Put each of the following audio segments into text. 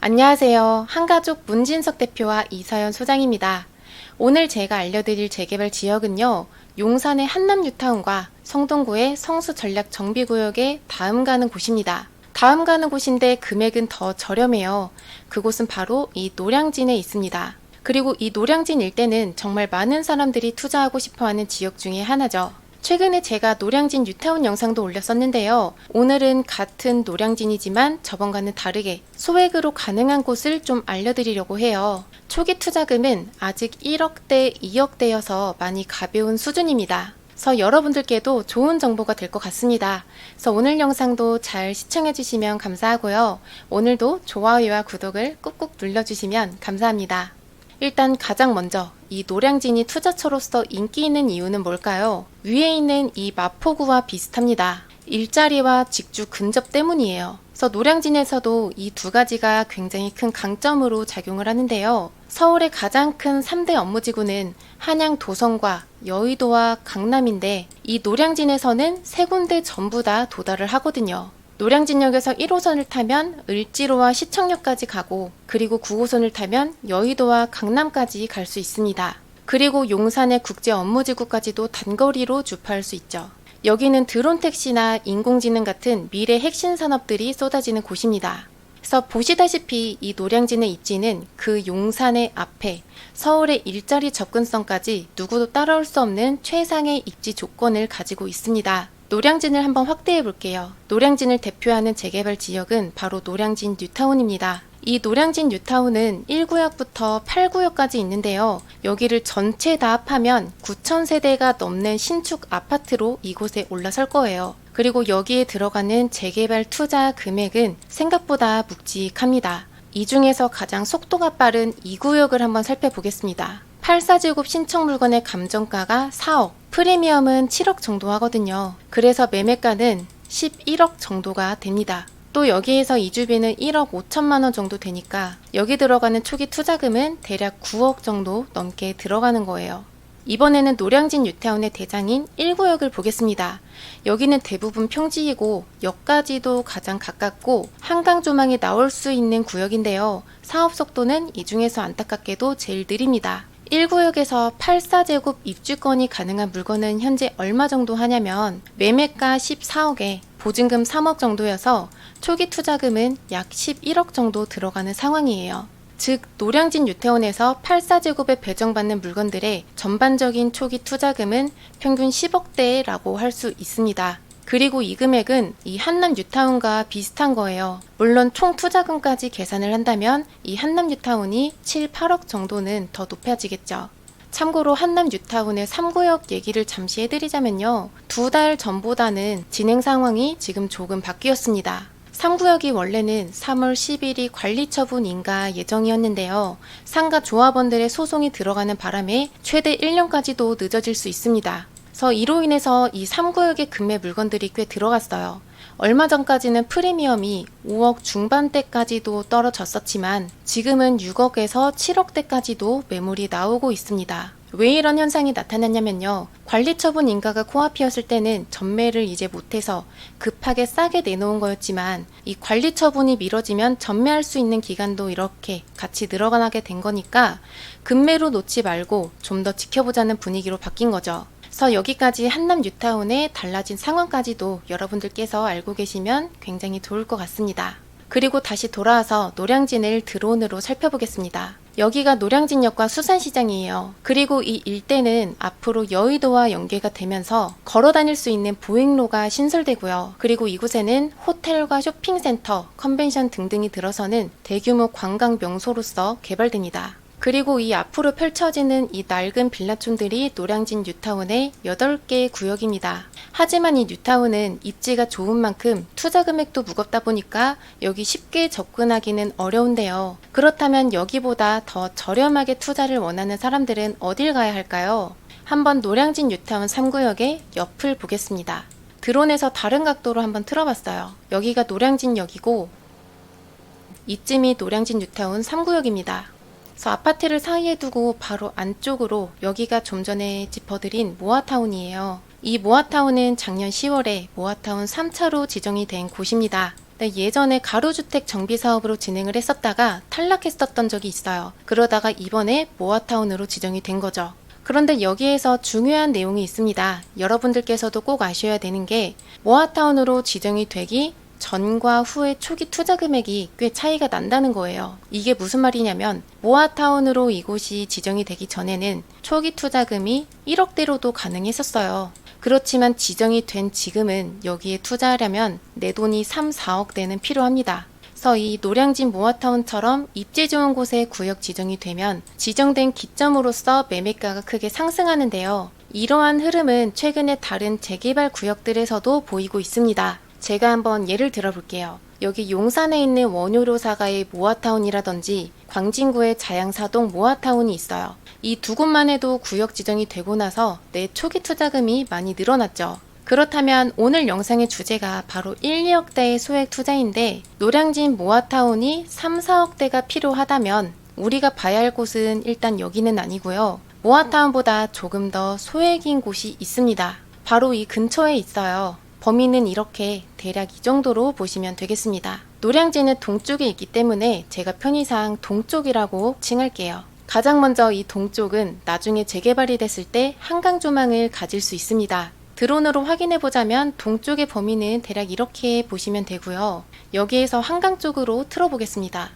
안녕하세요. 한가족 문진석 대표와 이서연 소장입니다. 오늘 제가 알려드릴 재개발 지역은요, 용산의 한남뉴타운과 성동구의 성수전략정비구역에 다음 가는 곳입니다. 다음 가는 곳인데 금액은 더 저렴해요. 그곳은 바로 이 노량진에 있습니다. 그리고 이 노량진 일대는 정말 많은 사람들이 투자하고 싶어하는 지역 중에 하나죠. 최근에 제가 노량진 뉴타운 영상도 올렸었는데요. 오늘은 같은 노량진이지만 저번과는 다르게 소액으로 가능한 곳을 좀 알려드리려고 해요. 초기 투자금은 아직 1억대, 2억대여서 많이 가벼운 수준입니다. 그래서 여러분들께도 좋은 정보가 될 것 같습니다. 그래서 오늘 영상도 잘 시청해주시면 감사하고요. 오늘도 좋아요와 구독을 꾹꾹 눌러주시면 감사합니다. 일단 가장 먼저 이 노량진이 투자처로서 인기 있는 이유는 뭘까요? 위에 있는 이 마포구와 비슷합니다. 일자리와 직주 근접 때문이에요. 그래서 노량진에서도 이 두 가지가 굉장히 큰 강점으로 작용을 하는데요. 서울의 가장 큰 3대 업무지구는 한양 도성과 여의도와 강남인데 이 노량진에서는 세 군데 전부 다 도달을 하거든요. 노량진역에서 1호선을 타면 을지로와 시청역까지 가고, 그리고 9호선을 타면 여의도와 강남까지 갈 수 있습니다. 그리고 용산의 국제 업무지구까지도 단거리로 주파할 수 있죠. 여기는 드론 택시나 인공지능 같은 미래 핵심 산업들이 쏟아지는 곳입니다. 그래서 보시다시피 이 노량진의 입지는 그 용산의 앞에 서울의 일자리 접근성까지 누구도 따라올 수 없는 최상의 입지 조건을 가지고 있습니다. 노량진을 한번 확대해 볼게요. 노량진을 대표하는 재개발 지역은 바로 노량진 뉴타운입니다. 이 노량진 뉴타운은 1구역부터 8구역까지 있는데요. 여기를 전체 다 합하면 9,000세대가 넘는 신축 아파트로 이곳에 올라설 거예요. 그리고 여기에 들어가는 재개발 투자 금액은 생각보다 묵직합니다. 이 중에서 가장 속도가 빠른 2구역을 한번 살펴보겠습니다. 84제곱 신청 물건의 감정가가 4억, 프리미엄은 7억 정도 하거든요. 그래서 매매가는 11억 정도가 됩니다. 또 여기에서 이주비는 1억 5천만 원 정도 되니까 여기 들어가는 초기 투자금은 대략 9억 정도 넘게 들어가는 거예요. 이번에는 노량진 뉴타운의 대장인 1구역을 보겠습니다. 여기는 대부분 평지이고 역까지도 가장 가깝고 한강 조망이 나올 수 있는 구역인데요. 사업 속도는 이 중에서 안타깝게도 제일 느립니다. 1구역에서 84제곱 입주권이 가능한 물건은 현재 얼마 정도 하냐면 매매가 14억에 보증금 3억 정도여서 초기 투자금은 약 11억 정도 들어가는 상황이에요. 즉 노량진 뉴타운에서 84제곱에 배정받는 물건들의 전반적인 초기 투자금은 평균 10억대라고 할 수 있습니다. 그리고 이 금액은 이 한남 뉴타운과 비슷한 거예요. 물론 총 투자금까지 계산을 한다면 이 한남 뉴타운이 7, 8억 정도는 더 높아지겠죠. 참고로 한남 뉴타운의 3구역 얘기를 잠시 해드리자면요. 2달 전보다는 진행 상황이 지금 조금 바뀌었습니다. 3구역이 원래는 3월 10일이 관리처분 인가 예정이었는데요. 상가 조합원들의 소송이 들어가는 바람에 최대 1년까지도 늦어질 수 있습니다. 그래서 이로 인해서 이 3구역의 금매 물건들이 꽤 들어갔어요. 얼마 전까지는 프리미엄이 5억 중반대까지도 떨어졌었지만 지금은 6억에서 7억대까지도 매물이 나오고 있습니다. 왜 이런 현상이 나타났냐면요. 관리처분 인가가 코앞이었을 때는 전매를 이제 못해서 급하게 싸게 내놓은 거였지만 이 관리처분이 미뤄지면 전매할 수 있는 기간도 이렇게 같이 늘어나게 된 거니까 급매로 놓지 말고 좀 더 지켜보자는 분위기로 바뀐 거죠. 그래서 여기까지 한남 뉴타운의 달라진 상황까지도 여러분들께서 알고 계시면 굉장히 좋을 것 같습니다. 그리고 다시 돌아와서 노량진을 드론으로 살펴보겠습니다. 여기가 노량진역과 수산시장이에요. 그리고 이 일대는 앞으로 여의도와 연계가 되면서 걸어 다닐 수 있는 보행로가 신설되고요. 그리고 이곳에는 호텔과 쇼핑센터, 컨벤션 등등이 들어서는 대규모 관광 명소로서 개발됩니다. 그리고 이 앞으로 펼쳐지는 이 낡은 빌라촌들이 노량진 뉴타운의 8개의 구역입니다. 하지만 이 뉴타운은 입지가 좋은 만큼 투자 금액도 무겁다 보니까 여기 쉽게 접근하기는 어려운데요. 그렇다면 여기보다 더 저렴하게 투자를 원하는 사람들은 어딜 가야 할까요? 한번 노량진 뉴타운 3구역의 옆을 보겠습니다. 드론에서 다른 각도로 한번 틀어봤어요. 여기가 노량진역이고 이쯤이 노량진 뉴타운 3구역입니다. 그래서 아파트를 사이에 두고 바로 안쪽으로 여기가 좀 전에 짚어드린 모아타운이에요. 이 모아타운은 작년 10월에 모아타운 3차로 지정이 된 곳입니다. 네, 예전에 가로주택 정비 사업으로 진행을 했었다가 탈락했었던 적이 있어요. 그러다가 이번에 모아타운으로 지정이 된 거죠. 그런데 여기에서 중요한 내용이 있습니다. 여러분들께서도 꼭 아셔야 되는 게 모아타운으로 지정이 되기 전과 후의 초기 투자 금액이 꽤 차이가 난다는 거예요. 이게 무슨 말이냐면 모아타운으로 이곳이 지정이 되기 전에는 초기 투자금이 1억대로도 가능했었어요. 그렇지만 지정이 된 지금은 여기에 투자하려면 내 돈이 3, 4억대는 필요합니다. 그래서 이 노량진 모아타운처럼 입지 좋은 곳에 구역 지정이 되면 지정된 기점으로서 매매가가 크게 상승하는데요. 이러한 흐름은 최근에 다른 재개발 구역들에서도 보이고 있습니다. 제가 한번 예를 들어 볼게요. 여기 용산에 있는 원효로사가의 모아타운이라든지 광진구의 자양사동 모아타운이 있어요. 이 두 곳만 해도 구역 지정이 되고 나서 내 초기 투자금이 많이 늘어났죠. 그렇다면 오늘 영상의 주제가 바로 1, 2억대의 소액 투자인데 노량진 모아타운이 3, 4억대가 필요하다면 우리가 봐야 할 곳은 일단 여기는 아니고요. 모아타운보다 조금 더 소액인 곳이 있습니다. 바로 이 근처에 있어요. 범위는 이렇게 대략 이 정도로 보시면 되겠습니다. 노량진은 동쪽에 있기 때문에 제가 편의상 동쪽이라고 칭할게요. 가장 먼저 이 동쪽은 나중에 재개발이 됐을 때 한강 조망을 가질 수 있습니다. 드론으로 확인해 보자면 동쪽의 범위는 대략 이렇게 보시면 되고요. 여기에서 한강 쪽으로 틀어보겠습니다.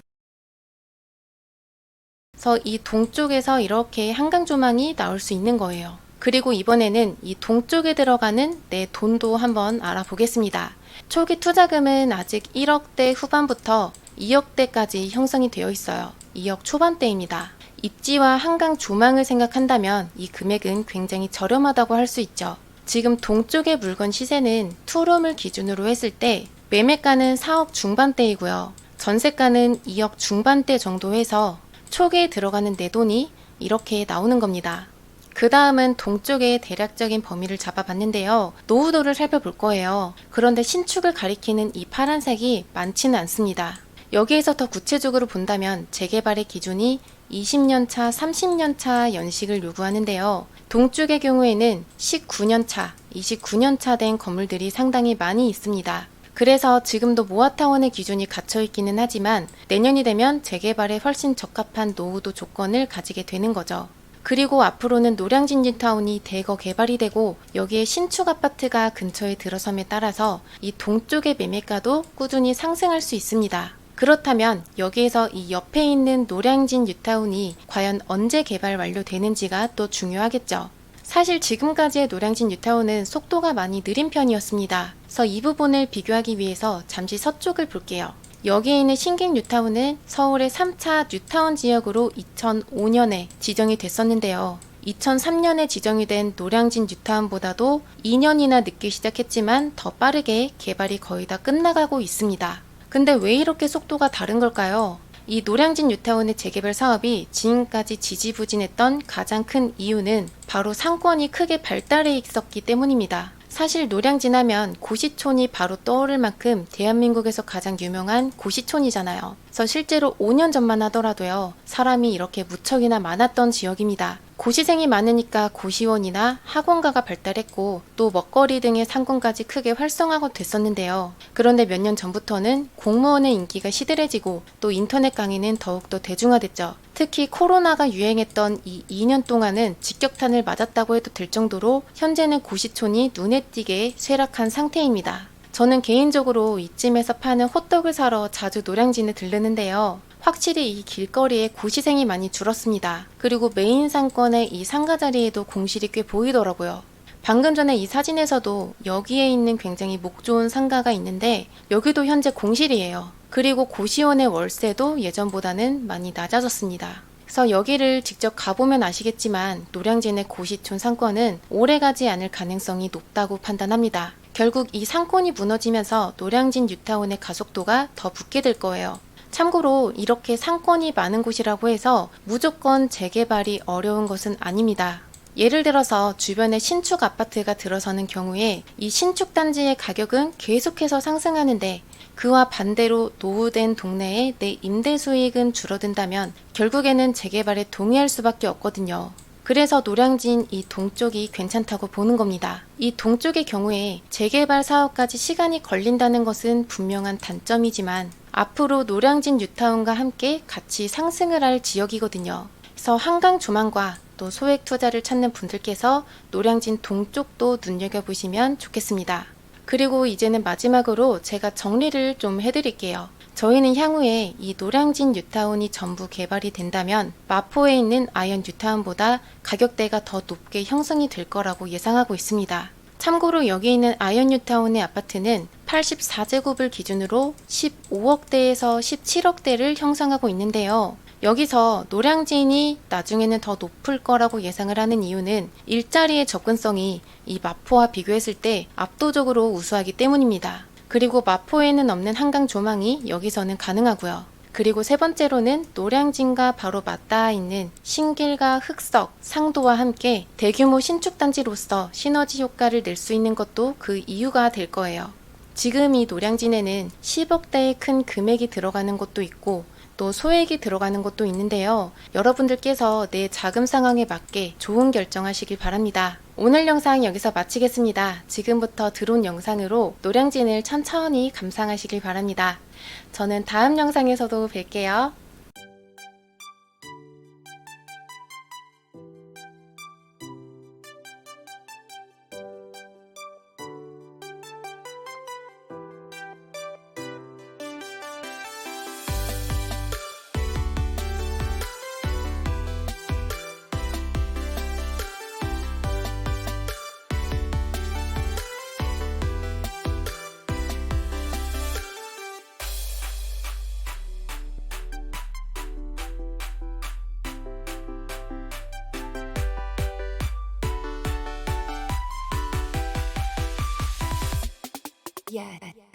그래서 이 동쪽에서 이렇게 한강 조망이 나올 수 있는 거예요. 그리고 이번에는 이 동쪽에 들어가는 내 돈도 한번 알아보겠습니다. 초기 투자금은 아직 1억대 후반부터 2억대까지 형성이 되어 있어요. 2억 초반대입니다. 입지와 한강 조망을 생각한다면 이 금액은 굉장히 저렴하다고 할 수 있죠. 지금 동쪽의 물건 시세는 투룸을 기준으로 했을 때 매매가는 4억 중반대이고요. 전세가는 2억 중반대 정도 해서 초기에 들어가는 내 돈이 이렇게 나오는 겁니다. 그 다음은 동쪽의 대략적인 범위를 잡아봤는데요. 노후도를 살펴볼 거예요. 그런데 신축을 가리키는 이 파란색이 많지는 않습니다. 여기에서 더 구체적으로 본다면 재개발의 기준이 20년차, 30년차 연식을 요구하는데요. 동쪽의 경우에는 19년차, 29년차 된 건물들이 상당히 많이 있습니다. 그래서 지금도 모아타운의 기준이 갇혀 있기는 하지만 내년이 되면 재개발에 훨씬 적합한 노후도 조건을 가지게 되는 거죠. 그리고 앞으로는 노량진 뉴타운이 대거 개발이 되고 여기에 신축 아파트가 근처에 들어섬에 따라서 이 동쪽의 매매가도 꾸준히 상승할 수 있습니다. 그렇다면 여기에서 이 옆에 있는 노량진 뉴타운이 과연 언제 개발 완료되는지가 또 중요하겠죠. 사실 지금까지의 노량진 뉴타운은 속도가 많이 느린 편이었습니다. 그래서 이 부분을 비교하기 위해서 잠시 서쪽을 볼게요. 여기에 있는 신길 뉴타운은 서울의 3차 뉴타운 지역으로 2005년에 지정이 됐었는데요. 2003년에 지정이 된 노량진 뉴타운보다도 2년이나 늦게 시작했지만 더 빠르게 개발이 거의 다 끝나가고 있습니다. 근데 왜 이렇게 속도가 다른 걸까요? 이 노량진 뉴타운의 재개발 사업이 지금까지 지지부진했던 가장 큰 이유는 바로 상권이 크게 발달해 있었기 때문입니다. 사실 노량진 하면 고시촌이 바로 떠오를 만큼 대한민국에서 가장 유명한 고시촌이잖아요. 그래서 실제로 5년 전만 하더라도요. 사람이 이렇게 무척이나 많았던 지역입니다. 고시생이 많으니까 고시원이나 학원가가 발달했고 또 먹거리 등의 상권까지 크게 활성화가 됐었는데요. 그런데 몇 년 전부터는 공무원의 인기가 시들해지고 또 인터넷 강의는 더욱더 대중화됐죠. 특히 코로나가 유행했던 이 2년 동안은 직격탄을 맞았다고 해도 될 정도로 현재는 고시촌이 눈에 띄게 쇠락한 상태입니다. 저는 개인적으로 이쯤에서 파는 호떡을 사러 자주 노량진에 들르는데요. 확실히 이 길거리에 고시생이 많이 줄었습니다. 그리고 메인 상권의 이 상가 자리에도 공실이 꽤 보이더라고요. 방금 전에 이 사진에서도 여기에 있는 굉장히 목 좋은 상가가 있는데 여기도 현재 공실이에요. 그리고 고시원의 월세도 예전보다는 많이 낮아졌습니다. 그래서 여기를 직접 가보면 아시겠지만 노량진의 고시촌 상권은 오래가지 않을 가능성이 높다고 판단합니다. 결국 이 상권이 무너지면서 노량진 뉴타운의 가속도가 더 붙게 될 거예요. 참고로 이렇게 상권이 많은 곳이라고 해서 무조건 재개발이 어려운 것은 아닙니다. 예를 들어서 주변에 신축 아파트가 들어서는 경우에 이 신축 단지의 가격은 계속해서 상승하는데 그와 반대로 노후된 동네에 내 임대 수익은 줄어든다면 결국에는 재개발에 동의할 수밖에 없거든요. 그래서 노량진 이 동쪽이 괜찮다고 보는 겁니다. 이 동쪽의 경우에 재개발 사업까지 시간이 걸린다는 것은 분명한 단점이지만 앞으로 노량진 뉴타운과 함께 같이 상승을 할 지역이거든요. 그래서 한강 조망과 또 소액 투자를 찾는 분들께서 노량진 동쪽도 눈여겨보시면 좋겠습니다. 그리고 이제는 마지막으로 제가 정리를 좀 해드릴게요. 저희는 향후에 이 노량진 뉴타운이 전부 개발이 된다면 마포에 있는 아현 뉴타운보다 가격대가 더 높게 형성이 될 거라고 예상하고 있습니다. 참고로 여기 있는 아현 뉴타운의 아파트는 84제곱을 기준으로 15억대에서 17억대를 형성하고 있는데요. 여기서 노량진이 나중에는 더 높을 거라고 예상을 하는 이유는 일자리의 접근성이 이 마포와 비교했을 때 압도적으로 우수하기 때문입니다. 그리고 마포에는 없는 한강 조망이 여기서는 가능하고요. 그리고 세 번째로는 노량진과 바로 맞닿아 있는 신길과 흑석, 상도와 함께 대규모 신축단지로서 시너지 효과를 낼 수 있는 것도 그 이유가 될 거예요. 지금 이 노량진에는 10억대의 큰 금액이 들어가는 곳도 있고 또 소액이 들어가는 곳도 있는데요. 여러분들께서 내 자금 상황에 맞게 좋은 결정하시길 바랍니다. 오늘 영상 여기서 마치겠습니다. 지금부터 들어온 영상으로 노량진을 천천히 감상하시길 바랍니다. 저는 다음 영상에서도 뵐게요. Yeah.